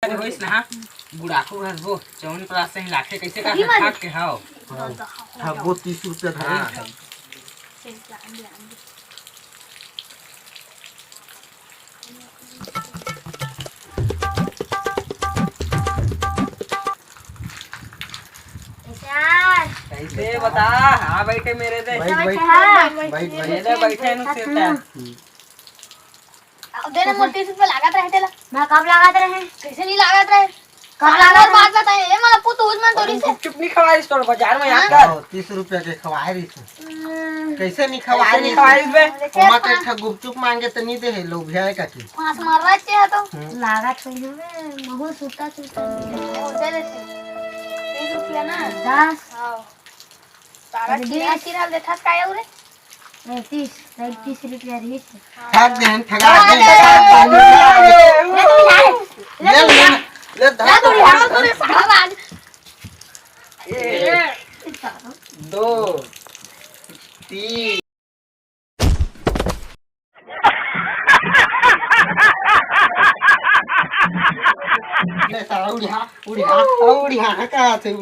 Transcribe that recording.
अरे होइस ना बुढ़ाको घर वो 54 क्लास से ही लाखे कैसे का खाट के हाओ हाँ वो 30 रुपया था। कैसे बता हाँ बैठे मेरे दे बैठे नु सेटा देना मोटी से लागत रहे तेला मैं कब लागत रहे कैसे नहीं लागत रहे कब लागत बात बताए ए मला पुत उजमन तोरी से चुप नहीं खवाई स्टोर बाजार में यहाँ कर 30 रुपया के खवाए रही थी। कैसे नहीं खवाए नहीं खवाई बे ओमा के ठग गुपचुप मांगे तो नहीं दे लोग भैया का की पांच मार रहा है तो लागत कहीं में बहुत सूता सूता दे दे 30 रुपया ना 10 हां तारा चिरा देखा काय उरे 30 रुपया रही ठग दे ठगा दे ले तोरी हां तोरे साहब आज 2 3 ले सारा उड़ी हा का थे